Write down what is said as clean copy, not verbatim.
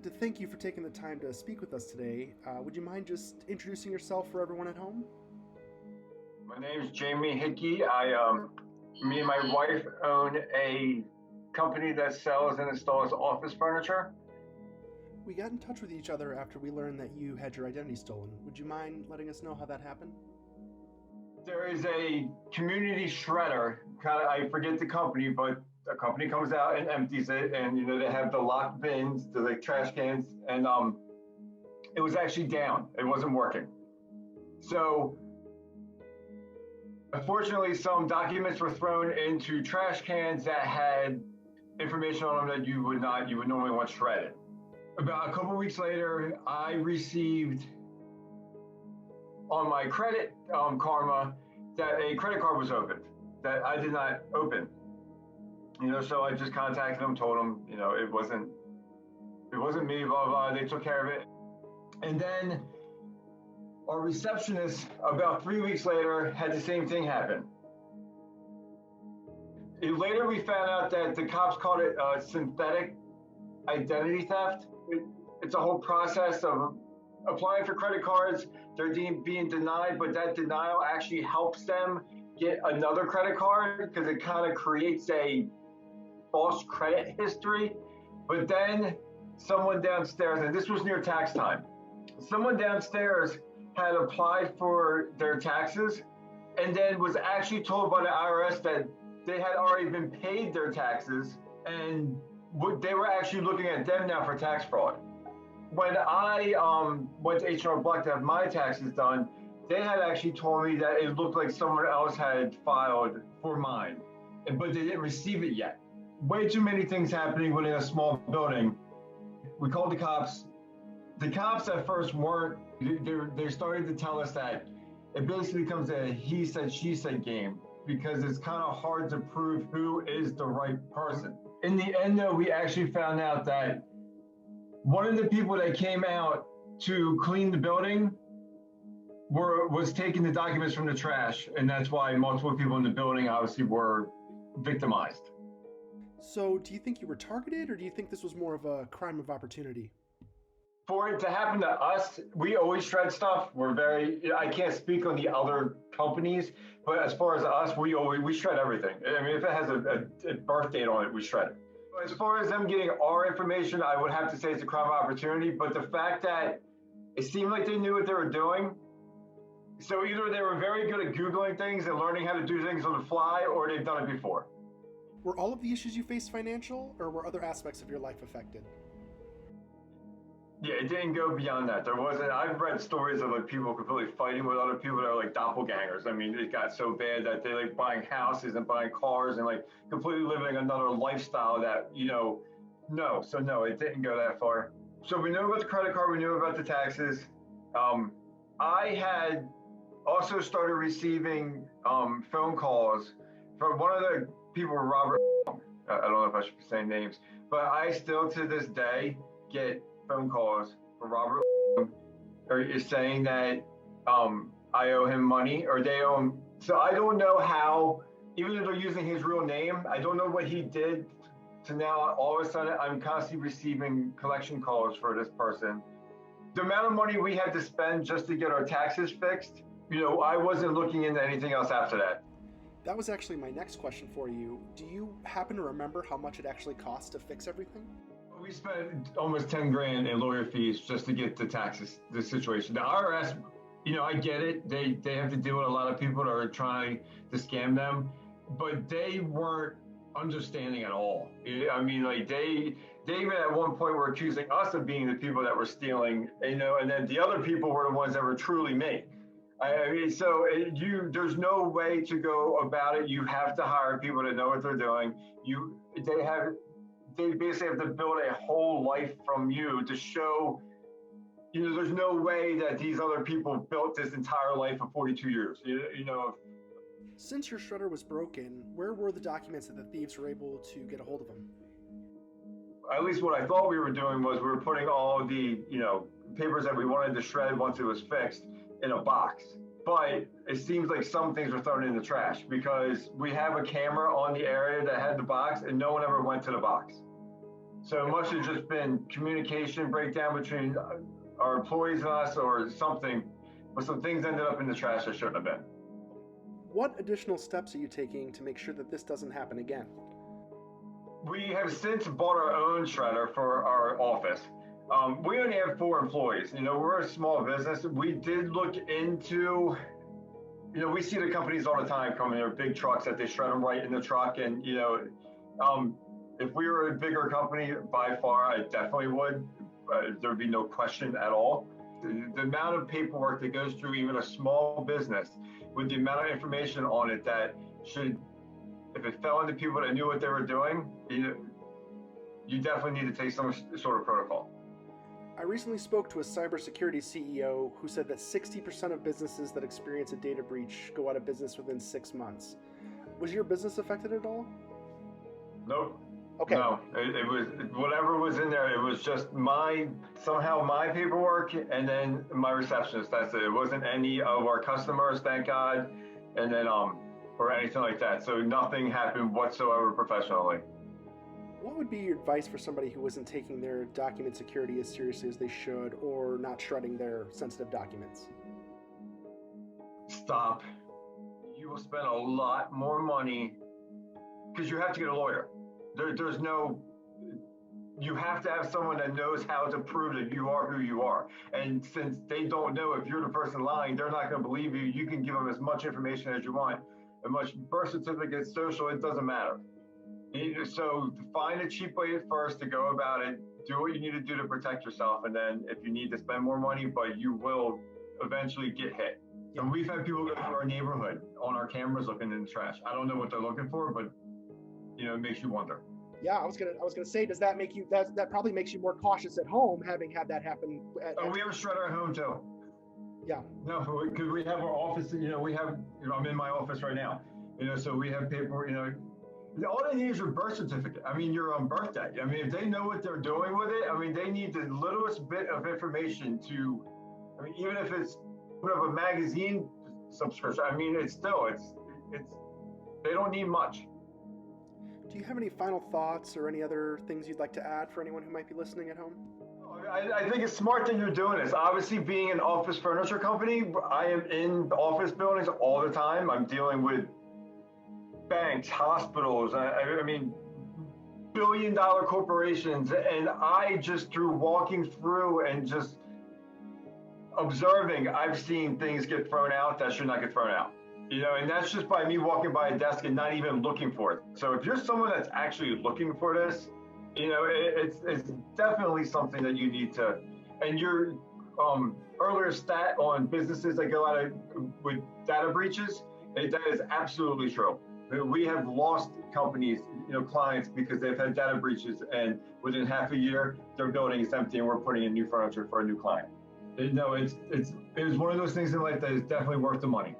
to thank you for taking the time to speak with us today. Would you mind just introducing yourself for everyone at home? My name is Jamie Hickey. Me and my wife own a company that sells and installs office furniture. We got in touch with each other after we learned that you had your identity stolen. Would you mind letting us know how that happened? There is a community shredder. I forget the company, but a company comes out and empties it, and they have the locked bins, the trash cans, and it was actually down. It wasn't working. So unfortunately, some documents were thrown into trash cans that had information on them that you would normally want shredded. About a couple of weeks later, I received on my credit karma that a credit card was opened that I did not open. So I just contacted them, told them, it wasn't me, blah, blah. They took care of it. And then our receptionist, about 3 weeks later, had the same thing happen. Later, we found out that the cops called it synthetic identity theft. It's a whole process of applying for credit cards. They're being denied, but that denial actually helps them get another credit card because it kind of creates a false credit history. But then someone downstairs, and this was near tax time, someone downstairs had applied for their taxes and then was actually told by the IRS that they had already been paid their taxes, and they were actually looking at them now for tax fraud. When I went to H&R Block to have my taxes done, they had actually told me that it looked like someone else had filed for mine, but they didn't receive it yet. Way too many things happening within a small building. We called the cops. The cops at first weren't, they started to tell us that it basically becomes a he said, she said game because it's kind of hard to prove who is the right person. In the end, though, we actually found out that one of the people that came out to clean the building was taking the documents from the trash, and that's why multiple people in the building obviously were victimized. So, do you think you were targeted, or do you think this was more of a crime of opportunity? For it to happen to us, we always shred stuff. I can't speak on the other companies, but as far as us, we shred everything. I mean, if it has a birth date on it, we shred it. As far as them getting our information, I would have to say it's a crime of opportunity, but the fact that it seemed like they knew what they were doing, so either they were very good at Googling things and learning how to do things on the fly, or they've done it before. Were all of the issues you faced financial, or were other aspects of your life affected? Yeah, it didn't go beyond that. I've read stories of people completely fighting with other people that are like doppelgangers. I mean, it got so bad that they buying houses and buying cars and completely living another lifestyle that, no. So no, it didn't go that far. So we knew about the credit card, we knew about the taxes. I had also started receiving phone calls from one of the people, Robert. I don't know if I should be saying names, but I still to this day get phone calls from Robert is saying that I owe him money or they owe him. So I don't know how, even if they're using his real name, I don't know what he did to now all of a sudden I'm constantly receiving collection calls for this person. The amount of money we had to spend just to get our taxes fixed, I wasn't looking into anything else after that. That was actually my next question for you. Do you happen to remember how much it actually cost to fix everything? We spent almost 10 grand in lawyer fees just to get the situation. The IRS, I get it. They have to deal with a lot of people that are trying to scam them, but they weren't understanding at all. I mean, they even at one point were accusing us of being the people that were stealing, and then the other people were the ones that were truly me. I mean, so there's no way to go about it. You have to hire people that know what they're doing. They basically have to build a whole life from you to show, there's no way that these other people built this entire life of 42 years, Since your shredder was broken, where were the documents that the thieves were able to get a hold of them? At least what I thought we were doing was we were putting all the, papers that we wanted to shred once it was fixed in a box. But it seems like some things were thrown in the trash because we have a camera on the area that had the box and no one ever went to the box. So it must have just been communication breakdown between our employees and us or something, but some things ended up in the trash that shouldn't have been. What additional steps are you taking to make sure that this doesn't happen again? We have since bought our own shredder for our office. We only have 4 employees. We're a small business. We did look into, we see the companies all the time coming, their big trucks that they shred them right in the truck. And, if we were a bigger company, by far, I definitely would. There'd be no question at all. The amount of paperwork that goes through even a small business with the amount of information on it that should, if it fell into people that knew what they were doing, you definitely need to take some sort of protocol. I recently spoke to a cybersecurity CEO who said that 60% of businesses that experience a data breach go out of business within 6 months. Was your business affected at all? Nope. Okay. No, it was whatever was in there. It was just somehow my paperwork and then my receptionist. That's it. It wasn't any of our customers, thank God, and then or anything like that. So nothing happened whatsoever professionally. What would be your advice for somebody who isn't taking their document security as seriously as they should, or not shredding their sensitive documents? Stop. You will spend a lot more money because you have to get a lawyer. There's no, you have to have someone that knows how to prove that you are who you are. And since they don't know if you're the person lying, they're not going to believe you. You can give them as much information as you want, as much birth certificate, social, it doesn't matter. So find a cheap way at first to go about it. Do what you need to do to protect yourself. And then if you need to spend more money, but you will eventually get hit. And we've had people go through our neighborhood on our cameras looking in the trash. I don't know what they're looking for, but it makes you wonder. Yeah, I was gonna say, does that make you that probably makes you more cautious at home, having had that happen? We have a shredder at home too. Yeah. No, because we have our office. We have. I'm in my office right now. So we have paper. All they need is your birth certificate. I mean, your birthday. I mean, if they know what they're doing with it, I mean, they need the littlest bit of information to. I mean, even if it's a magazine subscription. I mean, it's they don't need much. Do you have any final thoughts or any other things you'd like to add for anyone who might be listening at home? I think it's smart that you're doing this. Obviously, being an office furniture company, I am in office buildings all the time. I'm dealing with banks, hospitals, I mean, billion-dollar corporations. And I just, through walking through and just observing, I've seen things get thrown out that should not get thrown out. And that's just by me walking by a desk and not even looking for it. So if you're someone that's actually looking for this, it's definitely something that you need to. And your earlier stat on businesses that go out with data breaches, that is absolutely true. We have lost companies, clients, because they've had data breaches, and within half a year, their building is empty, and we're putting in new furniture for a new client. It was one of those things in life that is definitely worth the money.